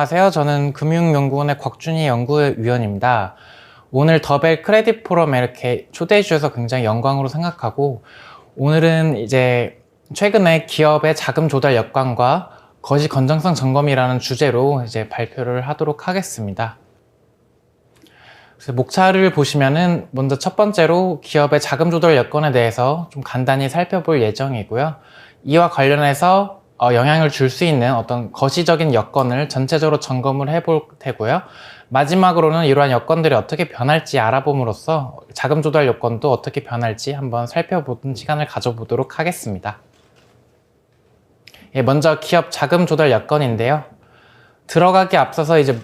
안녕하세요. 저는 금융연구원의 곽준희 연구위원입니다. 오늘 더벨 크레딧 포럼에 이렇게 초대해 주셔서 굉장히 영광으로 생각하고, 오늘은 이제 최근에 기업의 자금 조달 역량과 거시 건전성 점검이라는 주제로 이제 발표를 하도록 하겠습니다. 그래서 목차를 보시면은 먼저 첫 번째로 기업의 자금 조달 여건에 대해서 좀 간단히 살펴볼 예정이고요. 이와 관련해서 영향을 줄 수 있는 어떤 거시적인 여건을 전체적으로 점검을 해볼 테고요. 마지막으로는 이러한 여건들이 어떻게 변할지 알아봄으로써 자금 조달 여건도 어떻게 변할지 한번 살펴보는 시간을 가져보도록 하겠습니다. 먼저 기업 자금 조달 여건인데요. 들어가기 앞서서 이제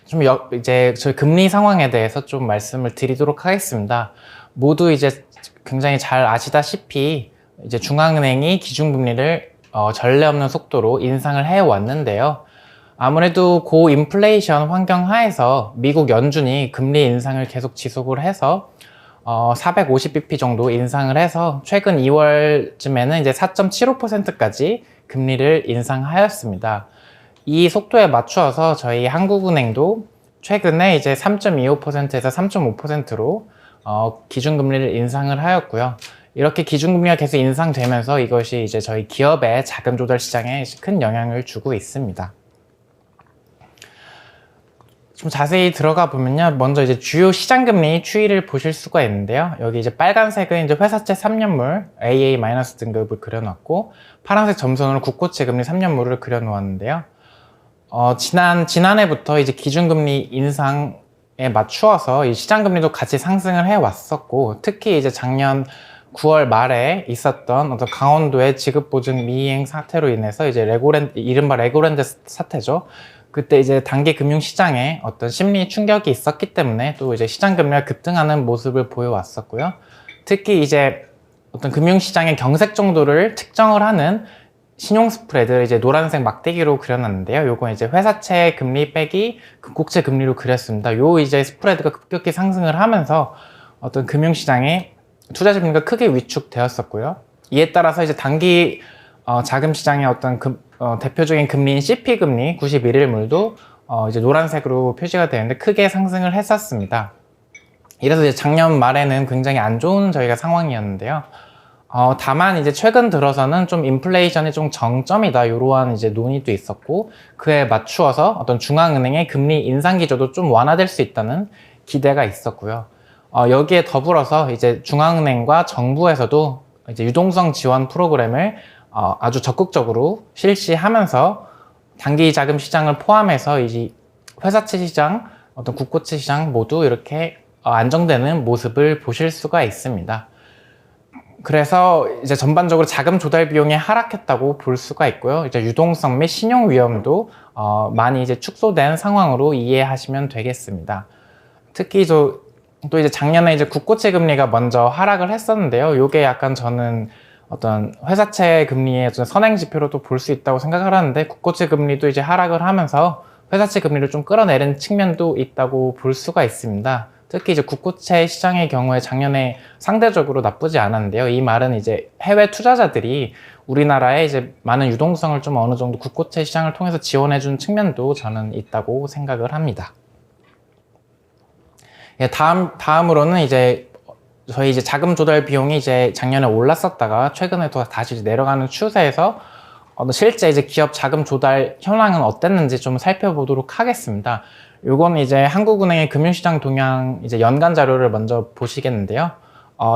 저희 금리 상황에 대해서 좀 말씀을 드리도록 하겠습니다. 모두 이제 굉장히 잘 아시다시피 이제 중앙은행이 기준금리를 전례 없는 속도로 인상을 해왔는데요. 아무래도 고인플레이션 환경 하에서 미국 연준이 금리 인상을 계속 지속을 해서 450bp 정도 인상을 해서 최근 2월쯤에는 이제 4.75%까지 금리를 인상하였습니다. 이 속도에 맞추어서 저희 한국은행도 최근에 이제 3.25%에서 3.5%로 기준금리를 인상을 하였고요. 이렇게 기준금리가 계속 인상되면서 이것이 이제 저희 기업의 자금 조달 시장에 큰 영향을 주고 있습니다. 좀 자세히 들어가 보면요. 먼저 이제 주요 시장금리 추이를 보실 수가 있는데요. 여기 이제 빨간색은 이제 회사채 3년물 AA- 등급을 그려놨고, 파란색 점선으로 국고채 금리 3년물을 그려놓았는데요. 지난해부터 이제 기준금리 인상에 맞추어서 이 시장금리도 같이 상승을 해왔었고, 특히 이제 작년 9월 말에 있었던 어떤 강원도의 지급보증 미이행 사태로 인해서 이제 이른바 레고랜드 사태죠. 그때 이제 단기 금융시장에 어떤 심리 충격이 있었기 때문에 또 이제 시장금리가 급등하는 모습을 보여왔었고요. 특히 이제 어떤 금융시장의 경색 정도를 측정을 하는 신용 스프레드 이제 노란색 막대기로 그려놨는데요. 요건 이제 회사채 금리 빼기 국채 금리로 그렸습니다. 요 이제 스프레드가 급격히 상승을 하면서 어떤 금융시장의 투자 심리가 크게 위축되었었고요. 이에 따라서 이제 단기 자금 시장의 어떤 대표적인 금리인 CP 금리 91일물도 이제 노란색으로 표시가 되는데 크게 상승을 했었습니다. 이래서 이제 작년 말에는 굉장히 안 좋은 저희가 상황이었는데요. 다만 이제 최근 들어서는 좀 인플레이션이 좀 정점이다 이러한 이제 논의도 있었고, 그에 맞추어서 어떤 중앙은행의 금리 인상 기조도 좀 완화될 수 있다는 기대가 있었고요. 여기에 더불어서 이제 중앙은행과 정부에서도 이제 유동성 지원 프로그램을 아주 적극적으로 실시하면서 단기 자금 시장을 포함해서 이제 회사채 시장, 어떤 국고채 시장 모두 이렇게 안정되는 모습을 보실 수가 있습니다. 그래서 이제 전반적으로 자금 조달 비용이 하락했다고 볼 수가 있고요. 이제 유동성 및 신용 위험도 많이 이제 축소된 상황으로 이해하시면 되겠습니다. 특히 또 이제 작년에 이제 국고채 금리가 먼저 하락을 했었는데요. 요게 약간 저는 어떤 회사채 금리의 어떤 선행 지표로도 볼 수 있다고 생각을 하는데, 국고채 금리도 이제 하락을 하면서 회사채 금리를 좀 끌어내린 측면도 있다고 볼 수가 있습니다. 특히 이제 국고채 시장의 경우에 작년에 상대적으로 나쁘지 않았는데요. 이 말은 이제 해외 투자자들이 우리나라에 이제 많은 유동성을 좀 어느 정도 국고채 시장을 통해서 지원해준 측면도 저는 있다고 생각을 합니다. 다음으로는 이제 저희 이제 자금 조달 비용이 이제 작년에 올랐었다가 최근에 또 다시 이제 내려가는 추세에서 실제 이제 기업 자금 조달 현황은 어땠는지 좀 살펴보도록 하겠습니다. 요건 이제 한국은행의 금융시장 동향 이제 연간 자료를 먼저 보시겠는데요.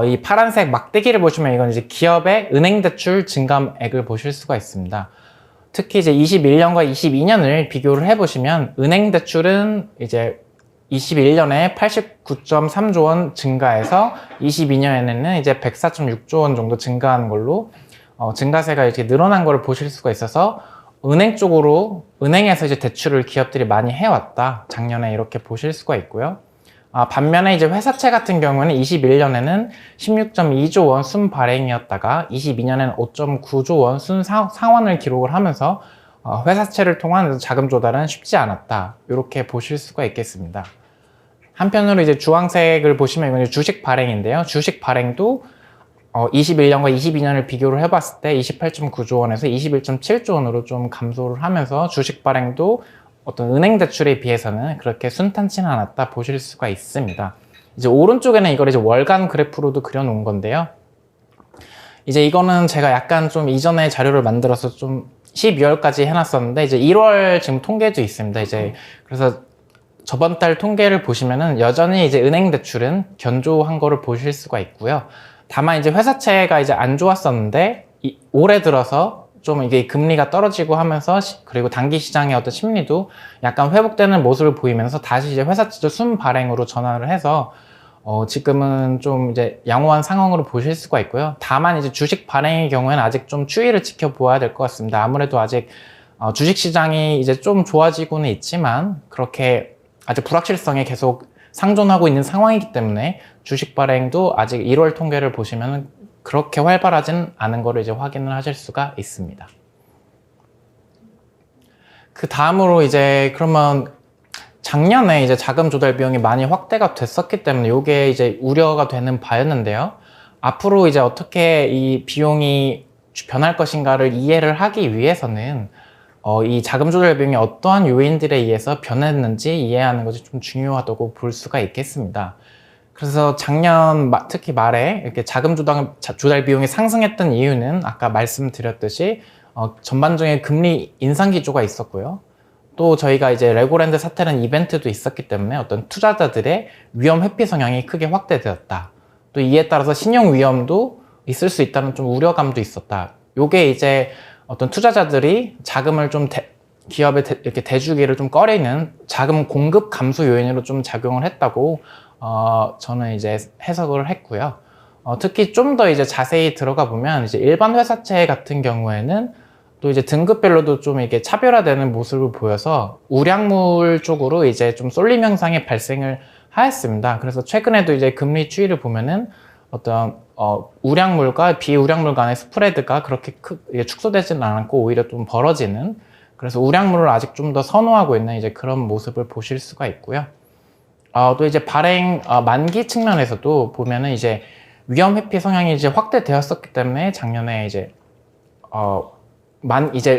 이 파란색 막대기를 보시면 이건 이제 기업의 은행 대출 증감액을 보실 수가 있습니다. 특히 이제 21년과 22년을 비교를 해보시면 은행 대출은 이제 21년에 89.3조 원 증가해서 22년에는 이제 104.6조 원 정도 증가한 걸로 증가세가 이렇게 늘어난 걸 보실 수가 있어서 은행에서 이제 대출을 기업들이 많이 해왔다. 작년에 이렇게 보실 수가 있고요. 반면에 이제 회사채 같은 경우는 21년에는 16.2조 원 순 발행이었다가 22년에는 5.9조 원 순 상환을 기록을 하면서 회사채를 통한 자금 조달은 쉽지 않았다. 이렇게 보실 수가 있겠습니다. 한편으로 이제 주황색을 보시면 이건 주식 발행인데요. 주식 발행도 21년과 22년을 비교를 해봤을 때 28.9조 원에서 21.7조 원으로 좀 감소를 하면서 주식 발행도 어떤 은행 대출에 비해서는 그렇게 순탄치는 않았다 보실 수가 있습니다. 이제 오른쪽에는 이걸 이제 월간 그래프로도 그려놓은 건데요. 이제 이거는 제가 약간 좀 이전에 자료를 만들어서 좀 12월까지 해놨었는데 이제 1월 지금 통계도 있습니다. 이제 그래서 저번 달 통계를 보시면은 여전히 이제 은행 대출은 견조한 거를 보실 수가 있고요. 다만 이제 회사채가 이제 안 좋았었는데 올해 들어서 좀 이게 금리가 떨어지고 하면서 그리고 단기 시장의 어떤 심리도 약간 회복되는 모습을 보이면서 다시 이제 회사채도 순발행으로 전환을 해서 지금은 좀 이제 양호한 상황으로 보실 수가 있고요. 다만 이제 주식 발행의 경우에는 아직 좀 추이를 지켜보아야 될 것 같습니다. 아무래도 아직 주식 시장이 이제 좀 좋아지고는 있지만 그렇게 아직 불확실성이 계속 상존하고 있는 상황이기 때문에 주식 발행도 아직 1월 통계를 보시면 그렇게 활발하진 않은 거를 이제 확인을 하실 수가 있습니다. 그 다음으로 이제 그러면 작년에 이제 자금 조달 비용이 많이 확대가 됐었기 때문에 이게 이제 우려가 되는 바였는데요. 앞으로 이제 어떻게 이 비용이 변할 것인가를 이해를 하기 위해서는 이 자금 조달 비용이 어떠한 요인들에 의해서 변했는지 이해하는 것이 좀 중요하다고 볼 수가 있겠습니다. 그래서 작년 특히 말에 이렇게 자금 조달 비용이 상승했던 이유는 아까 말씀드렸듯이 전반적인 금리 인상 기조가 있었고요. 또 저희가 이제 레고랜드 사태는 이벤트도 있었기 때문에 어떤 투자자들의 위험 회피 성향이 크게 확대되었다. 또 이에 따라서 신용 위험도 있을 수 있다는 좀 우려감도 있었다. 요게 이제 어떤 투자자들이 자금을 좀 기업에 이렇게 대주기를 좀 꺼리는 자금 공급 감소 요인으로 좀 작용을 했다고 저는 이제 해석을 했고요. 특히 좀 더 이제 자세히 들어가 보면 이제 일반 회사채 같은 경우에는 또 이제 등급별로도 좀 이게 차별화되는 모습을 보여서 우량물 쪽으로 이제 좀 쏠림 현상이 발생을 하였습니다. 그래서 최근에도 이제 금리 추이를 보면은 어떤 우량물과 비우량물 간의 스프레드가 그렇게 축소되지는 않고 오히려 좀 벌어지는, 그래서 우량물을 아직 좀 더 선호하고 있는 이제 그런 모습을 보실 수가 있고요. 또 이제 발행 만기 측면에서도 보면은 이제 위험 회피 성향이 이제 확대되었었기 때문에 작년에 이제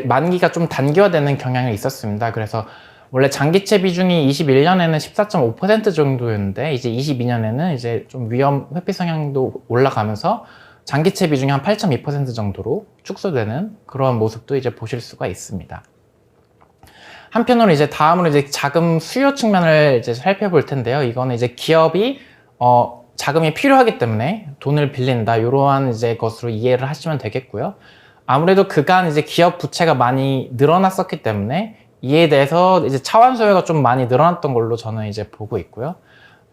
만기가 좀 단기화되는 경향이 있었습니다. 그래서 원래 장기채 비중이 21년에는 14.5% 정도였는데 이제 22년에는 이제 좀 위험 회피 성향도 올라가면서 장기채 비중이 한 8.2% 정도로 축소되는 그런 모습도 이제 보실 수가 있습니다. 한편으로 이제 다음으로 이제 자금 수요 측면을 이제 살펴볼 텐데요. 이거는 이제 기업이 자금이 필요하기 때문에 돈을 빌린다, 이러한 이제 것으로 이해를 하시면 되겠고요. 아무래도 그간 이제 기업 부채가 많이 늘어났었기 때문에 이에 대해서 이제 차환 수요가 좀 많이 늘어났던 걸로 저는 이제 보고 있고요.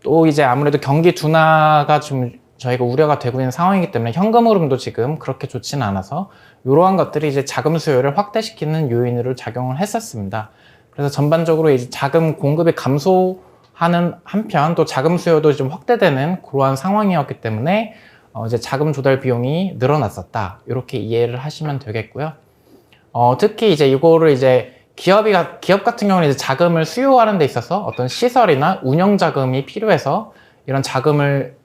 또 이제 아무래도 경기 둔화가 좀 저희가 우려가 되고 있는 상황이기 때문에 현금 흐름도 지금 그렇게 좋지는 않아서 이러한 것들이 이제 자금 수요를 확대시키는 요인으로 작용을 했었습니다. 그래서 전반적으로 이제 자금 공급이 감소하는 한편 또 자금 수요도 좀 확대되는 그러한 상황이었기 때문에 이제 자금 조달 비용이 늘어났었다, 이렇게 이해를 하시면 되겠고요. 특히 이제 이거를 이제 기업 같은 경우는 이제 자금을 수요하는 데 있어서 어떤 시설이나 운영 자금이 필요해서 이런 자금을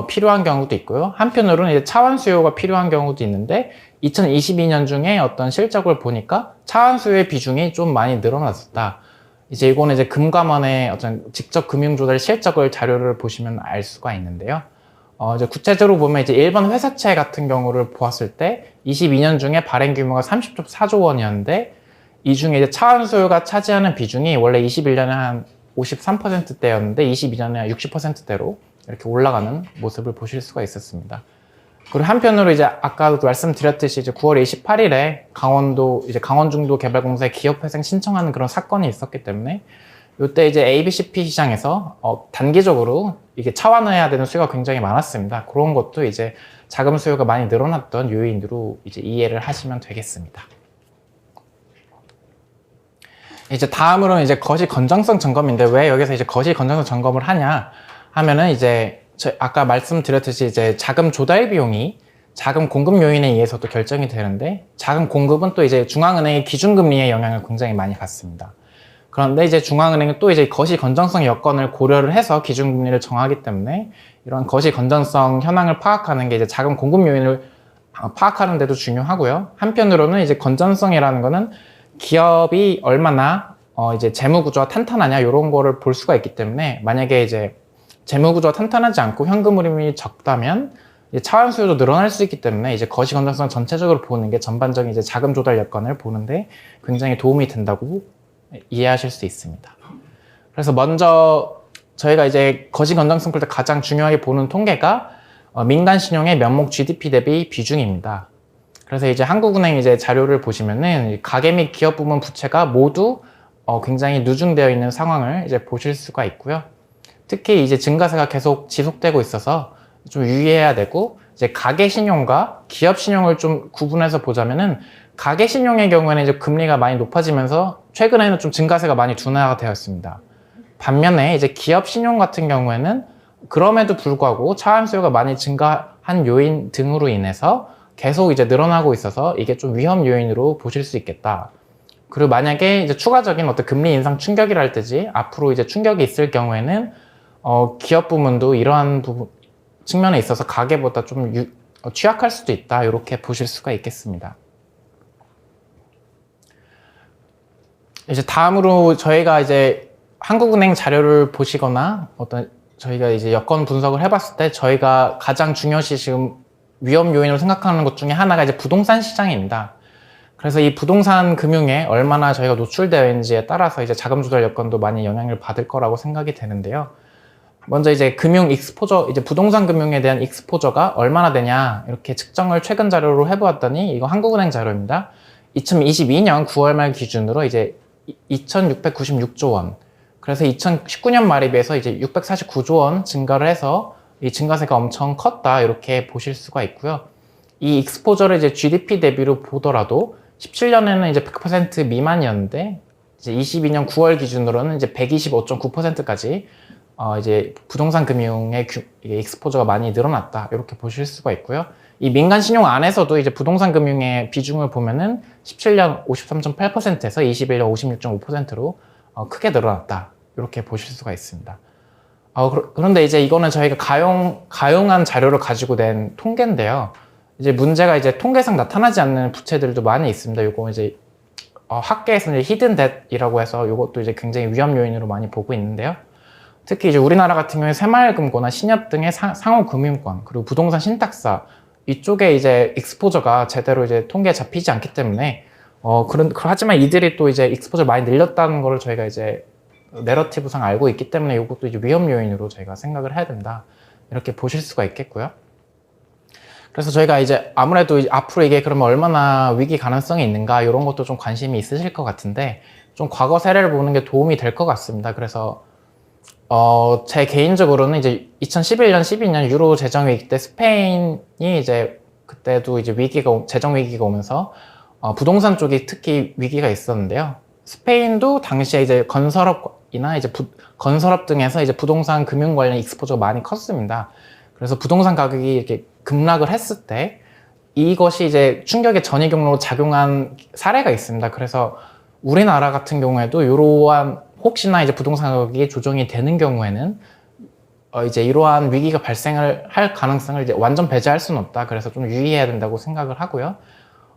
필요한 경우도 있고요. 한편으로는 이제 차환 수요가 필요한 경우도 있는데 2022년 중에 어떤 실적을 보니까 차환 수요의 비중이 좀 많이 늘어났었다. 이제 이거는 이제 금감원의 어떤 직접 금융 조달 실적을 자료를 보시면 알 수가 있는데요. 이제 구체적으로 보면 이제 일반 회사채 같은 경우를 보았을 때 22년 중에 발행 규모가 30.4조 원이었는데 이 중에 이제 차환 수요가 차지하는 비중이 원래 21년에 한 53%대였는데 22년에 한 60%대로 이렇게 올라가는 모습을 보실 수가 있었습니다. 그리고 한편으로 이제 아까도 말씀드렸듯이 이제 9월 28일에 강원중도 개발공사에 기업회생 신청하는 그런 사건이 있었기 때문에 이때 이제 ABCP 시장에서 단기적으로 이게 차환해야 되는 수요가 굉장히 많았습니다. 그런 것도 이제 자금 수요가 많이 늘어났던 요인으로 이제 이해를 하시면 되겠습니다. 이제 다음으로는 이제 거시 건전성 점검인데 왜 여기서 이제 거시 건전성 점검을 하냐 하면은 이제 아까 말씀드렸듯이 이제 자금 조달 비용이 자금 공급 요인에 의해서도 결정이 되는데 자금 공급은 또 이제 중앙은행의 기준금리의 영향을 굉장히 많이 받습니다. 그런데 이제 중앙은행은 또 이제 거시 건전성 여건을 고려를 해서 기준금리를 정하기 때문에 이런 거시 건전성 현황을 파악하는 게 이제 자금 공급 요인을 파악하는 데도 중요하고요. 한편으로는 이제 건전성이라는 거는 기업이 얼마나 이제 재무 구조가 탄탄하냐 이런 거를 볼 수가 있기 때문에 만약에 이제 재무 구조가 탄탄하지 않고 현금 흐름이 적다면 이제 차환 수요도 늘어날 수 있기 때문에 이제 거시 건전성 전체적으로 보는 게 전반적인 이제 자금 조달 여건을 보는데 굉장히 도움이 된다고 이해하실 수 있습니다. 그래서 먼저 저희가 이제 거시 건전성 볼 때 가장 중요하게 보는 통계가 민간 신용의 명목 GDP 대비 비중입니다. 그래서 이제 한국은행 이제 자료를 보시면은 가계 및 기업 부문 부채가 모두 굉장히 누중되어 있는 상황을 이제 보실 수가 있고요. 특히 이제 증가세가 계속 지속되고 있어서 좀 유의해야 되고, 이제 가계 신용과 기업 신용을 좀 구분해서 보자면은 가계 신용의 경우에는 이제 금리가 많이 높아지면서 최근에는 좀 증가세가 많이 둔화가 되었습니다. 반면에 이제 기업 신용 같은 경우에는 그럼에도 불구하고 차환 수요가 많이 증가한 요인 등으로 인해서 계속 이제 늘어나고 있어서 이게 좀 위험 요인으로 보실 수 있겠다. 그리고 만약에 이제 추가적인 어떤 금리 인상 충격이랄지 앞으로 이제 충격이 있을 경우에는 기업 부문도 이러한 측면에 있어서 가계보다 좀 취약할 수도 있다. 이렇게 보실 수가 있겠습니다. 이제 다음으로 저희가 이제 한국은행 자료를 보시거나 저희가 이제 여건 분석을 해봤을 때 저희가 가장 중요시 지금 위험 요인으로 생각하는 것 중에 하나가 이제 부동산 시장입니다. 그래서 이 부동산 금융에 얼마나 저희가 노출되어 있는지에 따라서 이제 자금 조달 여건도 많이 영향을 받을 거라고 생각이 되는데요. 먼저 이제 금융 익스포저, 이제 부동산 금융에 대한 익스포저가 얼마나 되냐 이렇게 측정을 최근 자료로 해보았더니 이거 한국은행 자료입니다. 2022년 9월 말 기준으로 이제 2,696조 원. 그래서 2019년 말에 비해서 이제 649조 원 증가를 해서 이 증가세가 엄청 컸다 이렇게 보실 수가 있고요. 이 익스포저를 이제 GDP 대비로 보더라도 17년에는 이제 100% 미만이었는데 이제 22년 9월 기준으로는 이제 125.9%까지 이제 부동산 금융의 익스포저가 많이 늘어났다 이렇게 보실 수가 있고요. 이 민간 신용 안에서도 이제 부동산 금융의 비중을 보면은 17년 53.8%에서 21년 56.5%로 크게 늘어났다 이렇게 보실 수가 있습니다. 그런데 이제 이거는 저희가 가용한 자료를 가지고 낸 통계인데요. 이제 문제가 이제 통계상 나타나지 않는 부채들도 많이 있습니다. 요거 이제 학계에서는 히든 뎃이라고 해서 이것도 이제 굉장히 위험 요인으로 많이 보고 있는데요. 특히 이제 우리나라 같은 경우에 새마을금고나 신협 등의 상호금융권 그리고 부동산 신탁사 이쪽에 이제 익스포저가 제대로 이제 통계에 잡히지 않기 때문에 하지만 이들이 또 이제 익스포저 많이 늘렸다는 걸 저희가 이제 내러티브상 알고 있기 때문에 이것도 이제 위험 요인으로 저희가 생각을 해야 된다 이렇게 보실 수가 있겠고요. 그래서 저희가 이제 아무래도 앞으로 이게 그러면 얼마나 위기 가능성이 있는가 이런 것도 좀 관심이 있으실 것 같은데 좀 과거 사례를 보는 게 도움이 될 것 같습니다. 그래서 제 개인적으로는 이제 2011년, 12년 유로 재정 위기 때 스페인이 이제 그때도 이제 재정 위기가 오면서 부동산 쪽이 특히 위기가 있었는데요. 스페인도 당시에 이제 건설업이나 이제 건설업 등에서 이제 부동산 금융 관련 익스포저가 많이 컸습니다. 그래서 부동산 가격이 이렇게 급락을 했을 때 이것이 이제 충격의 전이 경로로 작용한 사례가 있습니다. 그래서 우리나라 같은 경우에도 이러한 혹시나 이제 부동산 가격이 조정이 되는 경우에는 이제 이러한 위기가 발생을 할 가능성을 이제 완전 배제할 수는 없다. 그래서 좀 유의해야 된다고 생각을 하고요.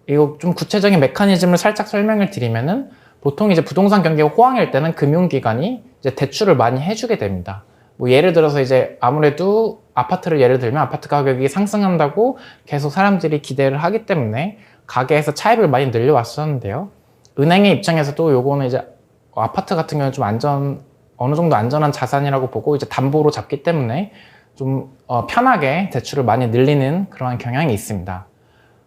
이거 좀 구체적인 메커니즘을 살짝 설명을 드리면은 보통 이제 부동산 경기가 호황일 때는 금융기관이 이제 대출을 많이 해주게 됩니다. 뭐 예를 들어서 이제 아무래도 아파트를 예를 들면 아파트 가격이 상승한다고 계속 사람들이 기대를 하기 때문에 가게에서 차입을 많이 늘려왔었는데요. 은행의 입장에서도 요거는 이제 아파트 같은 경우는 좀 어느 정도 안전한 자산이라고 보고 이제 담보로 잡기 때문에 좀 편하게 대출을 많이 늘리는 그러한 경향이 있습니다.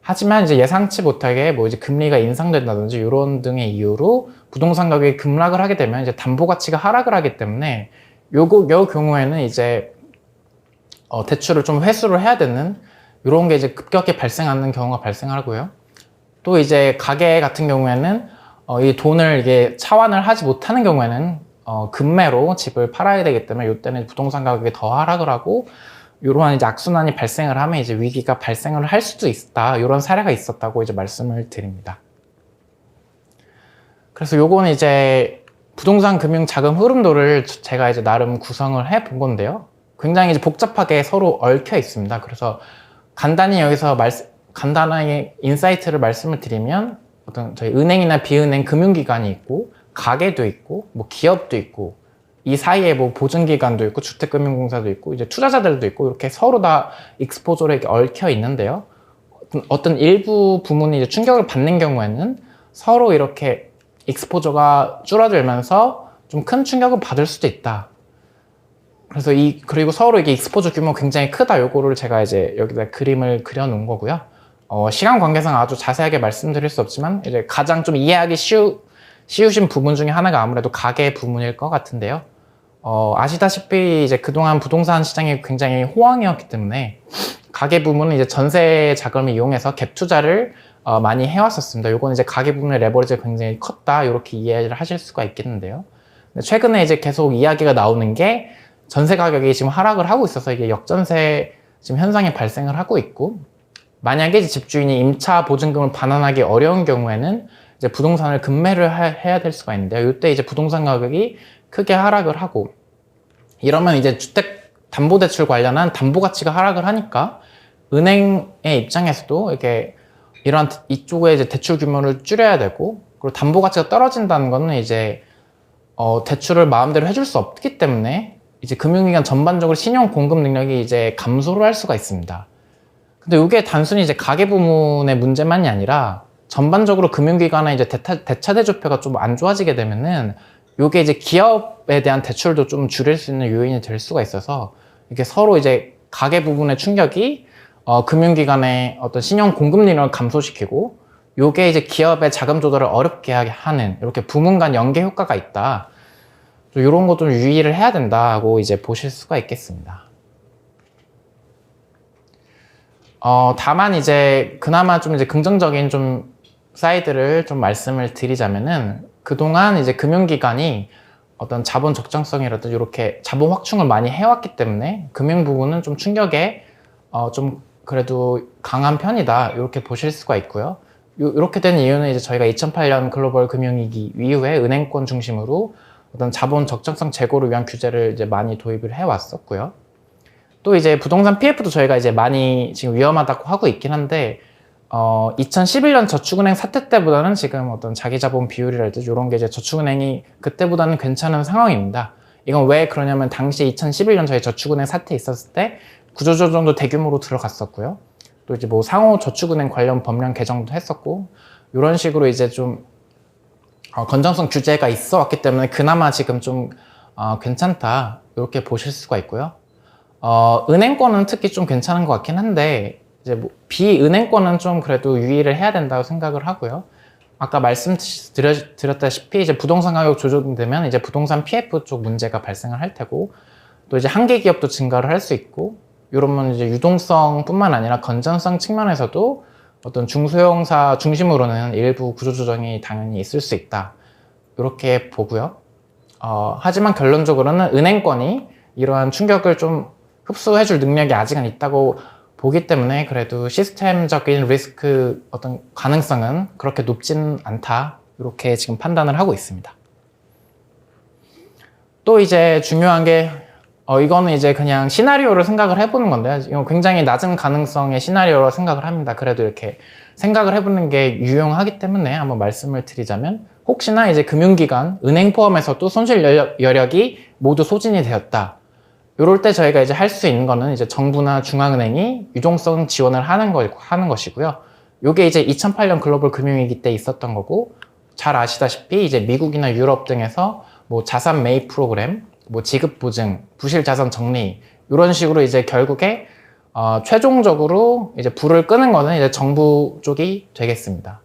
하지만 이제 예상치 못하게 뭐 이제 금리가 인상된다든지 이런 등의 이유로 부동산 가격이 급락을 하게 되면 이제 담보 가치가 하락을 하기 때문에 요 경우에는 이제 대출을 좀 회수를 해야 되는 이런 게 이제 급격히 발생하는 경우가 발생하고요. 또 이제 가게 같은 경우에는 이 돈을 이게 차환을 하지 못하는 경우에는 급매로 집을 팔아야 되기 때문에 이때는 부동산 가격이 더 하락을 하고 이러한 이제 악순환이 발생을 하면 이제 위기가 발생을 할 수도 있다. 이런 사례가 있었다고 이제 말씀을 드립니다. 그래서 요거는 이제 부동산 금융 자금 흐름도를 제가 이제 나름 구성을 해 본 건데요. 굉장히 이제 복잡하게 서로 얽혀 있습니다. 그래서 간단히 여기서 간단하게 인사이트를 말씀을 드리면 어떤 저희 은행이나 비은행 금융기관이 있고 가게도 있고 뭐 기업도 있고 이 사이에 뭐 보증기관도 있고 주택금융공사도 있고 이제 투자자들도 있고 이렇게 서로 다 익스포저로 이렇게 얽혀 있는데요. 어떤 일부 부문이 이제 충격을 받는 경우에는 서로 이렇게 익스포저가 줄어들면서 좀 큰 충격을 받을 수도 있다. 그래서 그리고 서로 이게 익스포저 규모가 굉장히 크다. 요거를 제가 이제 여기다 그림을 그려 놓은 거고요. 시간 관계상 아주 자세하게 말씀드릴 수 없지만 이제 가장 좀 이해하기 쉬우신 부분 중에 하나가 아무래도 가계 부문일 것 같은데요. 아시다시피 이제 그동안 부동산 시장이 굉장히 호황이었기 때문에 가계 부문은 이제 전세 자금을 이용해서 갭 투자를 많이 해왔었습니다. 요거는 이제 가계 부문의 레버리지가 굉장히 컸다. 이렇게 이해를 하실 수가 있겠는데요. 최근에 이제 계속 이야기가 나오는 게 전세 가격이 지금 하락을 하고 있어서 이게 역전세 지금 현상이 발생을 하고 있고, 만약에 이제 집주인이 임차 보증금을 반환하기 어려운 경우에는 이제 부동산을 급매를 해야 될 수가 있는데요. 이때 이제 부동산 가격이 크게 하락을 하고, 이러면 이제 주택담보대출 관련한 담보 가치가 하락을 하니까 은행의 입장에서도 이렇게 이러한 이쪽에 이제 대출 규모를 줄여야 되고, 그리고 담보 가치가 떨어진다는 거는 이제 대출을 마음대로 해줄 수 없기 때문에 이제 금융기관 전반적으로 신용 공급 능력이 이제 감소를 할 수가 있습니다. 근데 이게 단순히 이제 가계 부문의 문제만이 아니라 전반적으로 금융기관의 이제 대차 대조표가 좀 안 좋아지게 되면은 이게 이제 기업에 대한 대출도 좀 줄일 수 있는 요인이 될 수가 있어서 이게 서로 이제 가계 부분의 충격이 금융기관의 어떤 신용 공급 능력을 감소시키고 요게 이제 기업의 자금 조달을 어렵게 하는 이렇게 부문 간 연계 효과가 있다. 이런 거 좀 유의를 해야 된다고 이제 보실 수가 있겠습니다. 다만 이제 그나마 좀 이제 긍정적인 좀 사이드를 좀 말씀을 드리자면은 그동안 이제 금융기관이 어떤 자본 적정성이라든지 이렇게 자본 확충을 많이 해왔기 때문에 금융 부분은 좀 충격에 좀 그래도 강한 편이다. 이렇게 보실 수가 있고요. 이렇게 된 이유는 이제 저희가 2008년 글로벌 금융위기 이후에 은행권 중심으로 어떤 자본 적정성 제고를 위한 규제를 이제 많이 도입을 해왔었고요. 또 이제 부동산 PF도 저희가 이제 많이 지금 위험하다고 하고 있긴 한데, 2011년 저축은행 사태 때보다는 지금 어떤 자기자본 비율이랄지 이런 게 이제 저축은행이 그때보다는 괜찮은 상황입니다. 이건 왜 그러냐면 당시 2011년 저희 저축은행 사태 있었을 때 구조조정도 대규모로 들어갔었고요. 또 이제 뭐 상호 저축은행 관련 법령 개정도 했었고, 이런 식으로 이제 좀 건전성 규제가 있어 왔기 때문에 그나마 지금 좀 괜찮다 이렇게 보실 수가 있고요. 은행권은 특히 좀 괜찮은 것 같긴 한데 이제 뭐 비은행권은 좀 그래도 유의를 해야 된다고 생각을 하고요. 아까 말씀드렸다시피 이제 부동산 가격 조정되면 이제 부동산 PF 쪽 문제가 발생을 할 테고, 또 이제 한계 기업도 증가를 할 수 있고, 이러면 이제 유동성뿐만 아니라 건전성 측면에서도 어떤 중소형사 중심으로는 일부 구조조정이 당연히 있을 수 있다. 이렇게 보고요. 하지만 결론적으로는 은행권이 이러한 충격을 좀 흡수해줄 능력이 아직은 있다고 보기 때문에 그래도 시스템적인 리스크 어떤 가능성은 그렇게 높지는 않다. 이렇게 지금 판단을 하고 있습니다. 또 이제 중요한 게 이거는 이제 그냥 시나리오를 생각을 해보는 건데요. 이거 굉장히 낮은 가능성의 시나리오로 생각을 합니다. 그래도 이렇게 생각을 해보는 게 유용하기 때문에 한번 말씀을 드리자면, 혹시나 이제 금융기관, 은행 포함해서도 손실 여력이 모두 소진이 되었다. 이럴 때 저희가 이제 할 수 있는 거는 이제 정부나 중앙은행이 유동성 지원을 하는 것이고요. 요게 이제 2008년 글로벌 금융위기 때 있었던 거고, 잘 아시다시피 이제 미국이나 유럽 등에서 뭐 자산 매입 프로그램, 뭐 지급 보증, 부실 자산 정리, 이런 식으로 이제 결국에 최종적으로 이제 불을 끄는 거는 이제 정부 쪽이 되겠습니다.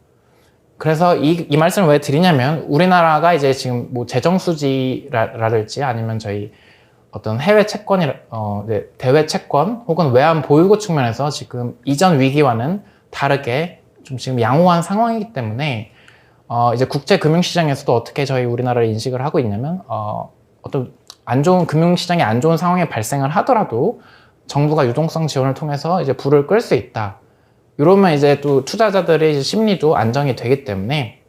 그래서 이 말씀을 왜 드리냐면, 우리나라가 이제 지금 뭐 재정 수지라든지 아니면 저희 어떤 해외 대외 채권 혹은 외환 보유고 측면에서 지금 이전 위기와는 다르게 좀 지금 양호한 상황이기 때문에 이제 국제 금융시장에서도 어떻게 저희 우리나라를 인식을 하고 있냐면, 어떤 안 좋은 금융시장이 안 좋은 상황이 발생을 하더라도 정부가 유동성 지원을 통해서 이제 불을 끌 수 있다. 이러면 이제 또 투자자들의 이제 심리도 안정이 되기 때문에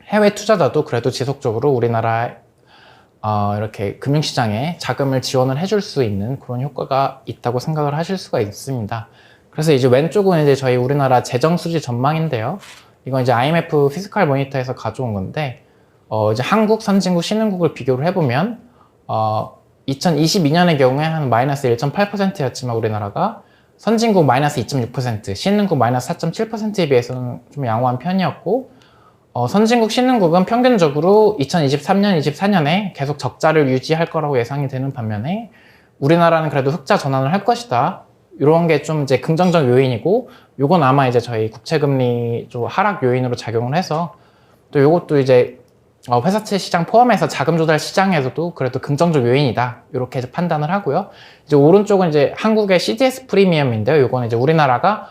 해외 투자자도 그래도 지속적으로 우리나라 이렇게 금융시장에 자금을 지원을 해줄 수 있는 그런 효과가 있다고 생각을 하실 수가 있습니다. 그래서 이제 왼쪽은 이제 저희 우리나라 재정 수지 전망인데요. 이건 이제 IMF 피스칼 모니터에서 가져온 건데, 이제 한국, 선진국, 신흥국을 비교를 해보면 2022년의 경우에 한 마이너스 1.8%였지만 우리나라가 선진국 마이너스 2.6%, 신흥국 마이너스 4.7%에 비해서는 좀 양호한 편이었고, 선진국, 신흥국은 평균적으로 2023년, 24년에 계속 적자를 유지할 거라고 예상이 되는 반면에 우리나라는 그래도 흑자 전환을 할 것이다. 이런 게 좀 이제 긍정적 요인이고, 요건 아마 이제 저희 국채금리 좀 하락 요인으로 작용을 해서 또 요것도 이제 회사채 시장 포함해서 자금 조달 시장에서도 그래도 긍정적 요인이다. 이렇게 판단을 하고요. 이제 오른쪽은 이제 한국의 CDS 프리미엄인데요. 요거는 이제 우리나라가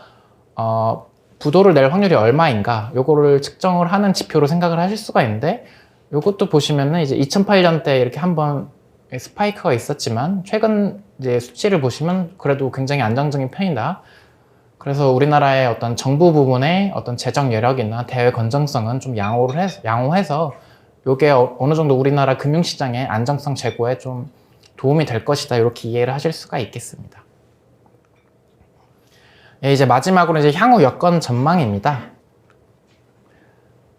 부도를 낼 확률이 얼마인가 요거를 측정을 하는 지표로 생각을 하실 수가 있는데, 요것도 보시면은 이제 2008년 때 이렇게 한번 스파이크가 있었지만 최근 이제 수치를 보시면 그래도 굉장히 안정적인 편이다. 그래서 우리나라의 어떤 정부 부분의 어떤 재정 여력이나 대외 건전성은 좀 양호해서 요게 어느 정도 우리나라 금융시장의 안정성 제고에 좀 도움이 될 것이다. 이렇게 이해를 하실 수가 있겠습니다. 예, 이제 마지막으로 이제 향후 여건 전망입니다.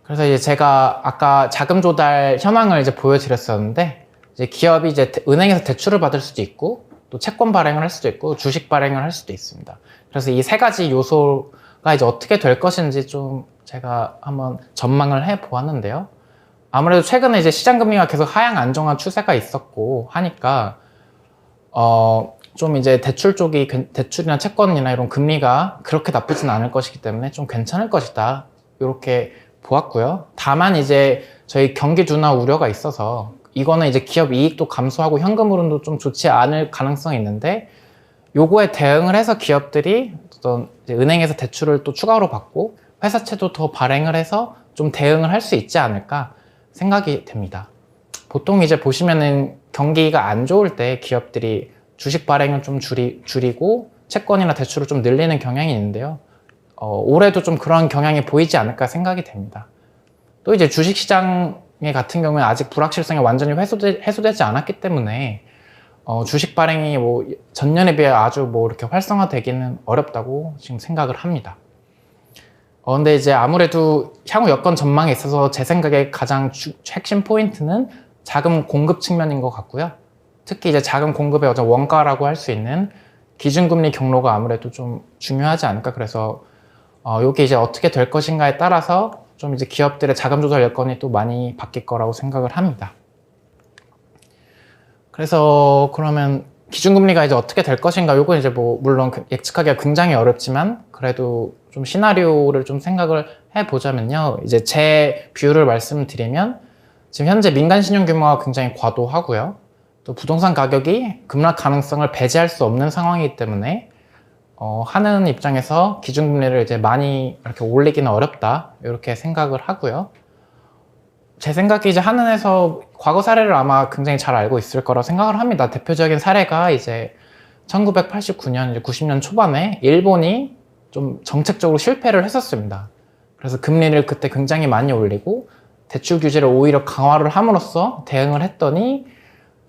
그래서 이제 제가 아까 자금 조달 현황을 이제 보여드렸었는데, 이제 기업이 이제 은행에서 대출을 받을 수도 있고, 또 채권 발행을 할 수도 있고, 주식 발행을 할 수도 있습니다. 그래서 이 세 가지 요소가 이제 어떻게 될 것인지 좀 제가 한번 전망을 해 보았는데요. 아무래도 최근에 이제 시장 금리가 계속 하향 안정화 추세가 있었고 하니까 좀 이제 대출 쪽이 대출이나 채권이나 이런 금리가 그렇게 나쁘진 않을 것이기 때문에 좀 괜찮을 것이다. 이렇게 보았고요. 다만 이제 저희 경기 둔화 우려가 있어서 이거는 이제 기업 이익도 감소하고 현금 흐름도 좀 좋지 않을 가능성이 있는데, 요거에 대응을 해서 기업들이 어떤 이제 은행에서 대출을 또 추가로 받고 회사채도 더 발행을 해서 좀 대응을 할 수 있지 않을까 생각이 됩니다. 보통 이제 보시면은 경기가 안 좋을 때 기업들이 주식 발행을 좀 줄이고 채권이나 대출을 좀 늘리는 경향이 있는데요. 올해도 좀 그런 경향이 보이지 않을까 생각이 됩니다. 또 이제 주식시장에 같은 경우에 아직 불확실성이 완전히 해소되지 않았기 때문에 주식 발행이 뭐 전년에 비해 아주 뭐 이렇게 활성화되기는 어렵다고 지금 생각을 합니다. 근데 이제 아무래도 향후 여건 전망에 있어서 제 생각에 가장 핵심 포인트는 자금 공급 측면인 것 같고요. 특히 이제 자금 공급의 어떤 원가라고 할 수 있는 기준금리 경로가 아무래도 좀 중요하지 않을까. 그래서 이게 이제 어떻게 될 것인가에 따라서 좀 이제 기업들의 자금 조달 여건이 또 많이 바뀔 거라고 생각을 합니다. 그래서 그러면 기준금리가 이제 어떻게 될 것인가, 요건 이제 뭐 물론 예측하기가 굉장히 어렵지만 그래도 좀 시나리오를 좀 생각을 해보자면요. 이제 제 뷰를 말씀드리면 지금 현재 민간 신용 규모가 굉장히 과도하고요. 또 부동산 가격이 급락 가능성을 배제할 수 없는 상황이기 때문에 하는 입장에서 기준금리를 이제 많이 이렇게 올리기는 어렵다, 이렇게 생각을 하고요. 제 생각에 이제 한은에서 과거 사례를 아마 굉장히 잘 알고 있을 거라고 생각을 합니다. 대표적인 사례가 이제 1989년, 이제 90년 초반에 일본이 좀 정책적으로 실패를 했었습니다. 그래서 금리를 그때 굉장히 많이 올리고 대출 규제를 오히려 강화를 함으로써 대응을 했더니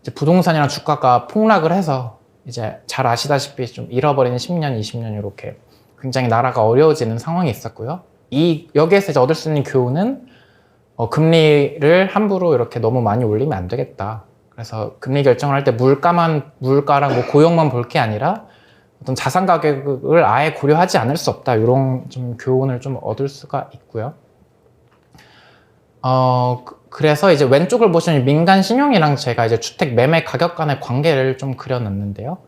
이제 부동산이나 주가가 폭락을 해서 이제 잘 아시다시피 좀 잃어버리는 10년, 20년 이렇게 굉장히 나라가 어려워지는 상황이 있었고요. 여기에서 이제 얻을 수 있는 교훈은 금리를 함부로 이렇게 너무 많이 올리면 안 되겠다. 그래서 금리 결정을 할 때 물가랑 뭐 고용만 볼 게 아니라 어떤 자산 가격을 아예 고려하지 않을 수 없다. 이런 좀 교훈을 좀 얻을 수가 있고요. 그래서 이제 왼쪽을 보시면 민간 신용이랑 제가 이제 주택 매매 가격 간의 관계를 좀 그려놨는데요.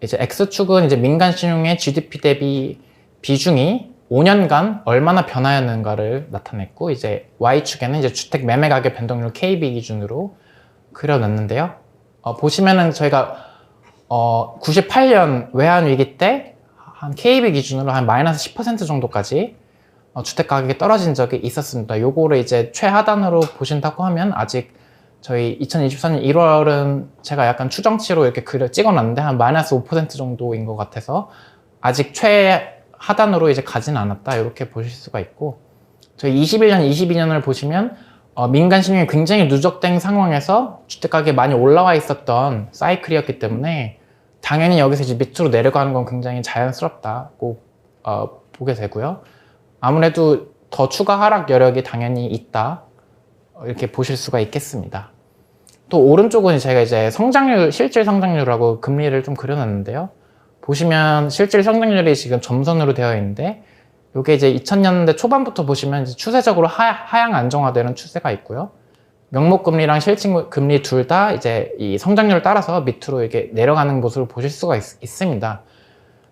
이제 X축은 이제 민간 신용의 GDP 대비 비중이 5년간 얼마나 변화했는가를 나타냈고, 이제 Y축에는 이제 주택 매매 가격 변동률 KB 기준으로 그려놨는데요. 보시면은 저희가 98년 외환위기 때 한 KB 기준으로 한 마이너스 10% 정도까지 주택 가격이 떨어진 적이 있었습니다. 요거를 이제 최하단으로 보신다고 하면 아직 저희 2024년 1월은 제가 약간 추정치로 이렇게 찍어놨는데 한 마이너스 5% 정도인 것 같아서 아직 최하단으로 이제 가진 않았다, 이렇게 보실 수가 있고, 저희 21년, 22년을 보시면 민간 신용이 굉장히 누적된 상황에서 주택 가격이 많이 올라와 있었던 사이클이었기 때문에 당연히 여기서 이제 밑으로 내려가는 건 굉장히 자연스럽다고 보게 되고요. 아무래도 더 추가 하락 여력이 당연히 있다. 이렇게 보실 수가 있겠습니다. 또 오른쪽은 제가 이제 성장률, 실질 성장률하고 금리를 좀 그려놨는데요. 보시면 실질 성장률이 지금 점선으로 되어 있는데 이게 이제 2000년대 초반부터 보시면 이제 추세적으로 하향 안정화되는 추세가 있고요. 명목금리랑 실질금리 둘 다 이제 이 성장률을 따라서 밑으로 이렇게 내려가는 모습을 보실 수가 있습니다.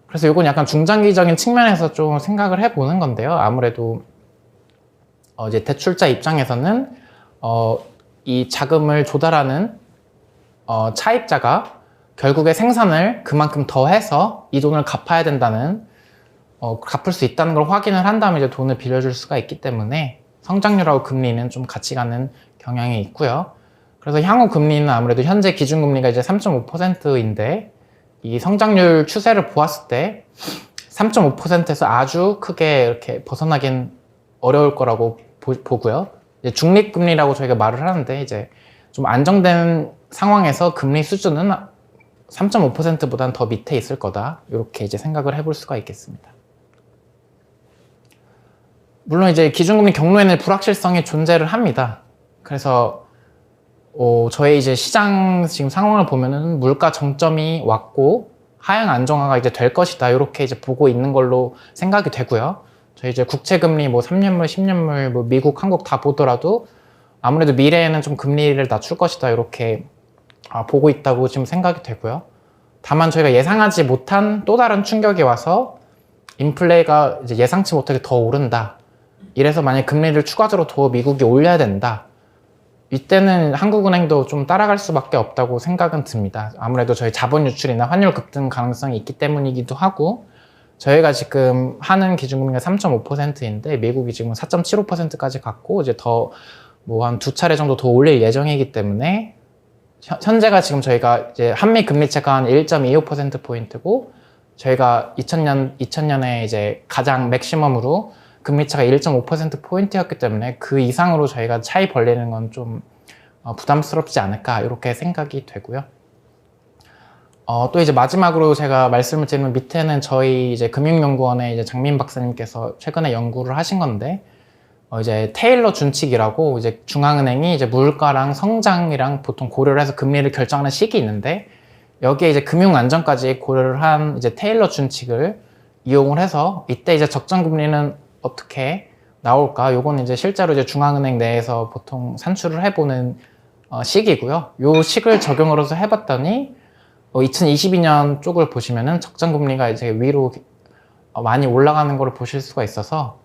그래서 이건 약간 중장기적인 측면에서 좀 생각을 해보는 건데요. 아무래도 이제 대출자 입장에서는 이 자금을 조달하는 차입자가 결국에 생산을 그만큼 더 해서 이 돈을 갚아야 된다는 갚을 수 있다는 걸 확인을 한 다음에 이제 돈을 빌려줄 수가 있기 때문에 성장률하고 금리는 좀 같이 가는 경향이 있고요. 그래서 향후 금리는 아무래도 현재 기준금리가 이제 3.5%인데 이 성장률 추세를 보았을 때 3.5%에서 아주 크게 이렇게 벗어나긴 어려울 거라고 보고요. 이제 중립금리라고 저희가 말을 하는데 이제 좀 안정된 상황에서 금리 수준은 3.5%보다는 더 밑에 있을 거다. 이렇게 이제 생각을 해볼 수가 있겠습니다. 물론 이제 기준금리 경로에는 불확실성이 존재를 합니다. 그래서 저희 이제 시장 지금 상황을 보면은 물가 정점이 왔고 하향 안정화가 이제 될 것이다. 이렇게 이제 보고 있는 걸로 생각이 되고요. 저희 이제 국채금리 뭐 3년물, 10년물, 뭐 미국, 한국 다 보더라도 아무래도 미래에는 좀 금리를 낮출 것이다. 이렇게 보고 있다고 지금 생각이 되고요. 다만 저희가 예상하지 못한 또 다른 충격이 와서 인플레가 이제 예상치 못하게 더 오른다. 이래서 만약 금리를 추가적으로 더 미국이 올려야 된다. 이때는 한국은행도 좀 따라갈 수밖에 없다고 생각은 듭니다. 아무래도 저희 자본 유출이나 환율 급등 가능성이 있기 때문이기도 하고 저희가 지금 하는 기준금리가 3.5%인데 미국이 지금 4.75%까지 갔고 이제 더 뭐 한 두 차례 정도 더 올릴 예정이기 때문에 현재가 지금 저희가 이제 한미 금리차가 한 1.25%포인트고 저희가 2000년에 이제 가장 맥시멈으로 금리차가 1.5%포인트였기 때문에 그 이상으로 저희가 차이 벌리는 건 좀 부담스럽지 않을까 이렇게 생각이 되고요. 또 이제 마지막으로 제가 말씀을 드리면 밑에는 저희 이제 금융연구원의 이제 장민 박사님께서 최근에 연구를 하신 건데 이제 테일러 준칙이라고 이제 중앙은행이 이제 물가랑 성장이랑 보통 고려를 해서 금리를 결정하는 식이 있는데 여기에 이제 금융 안정까지 고려를 한 이제 테일러 준칙을 이용을 해서 이때 이제 적정 금리는 어떻게 나올까? 요건 이제 실제로 이제 중앙은행 내에서 보통 산출을 해보는 식이고요. 요 식을 적용을 해서 해봤더니 2022년 쪽을 보시면은 적정 금리가 이제 위로 많이 올라가는 걸 보실 수가 있어서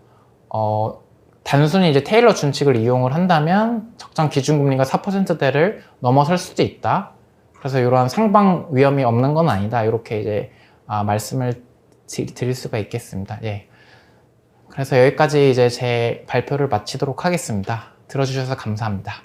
단순히 이제 테일러 준칙을 이용을 한다면 적정 기준금리가 4%대를 넘어설 수도 있다. 그래서 이러한 상방 위험이 없는 건 아니다. 이렇게 이제 말씀을 드릴 수가 있겠습니다. 예. 그래서 여기까지 이제 제 발표를 마치도록 하겠습니다. 들어주셔서 감사합니다.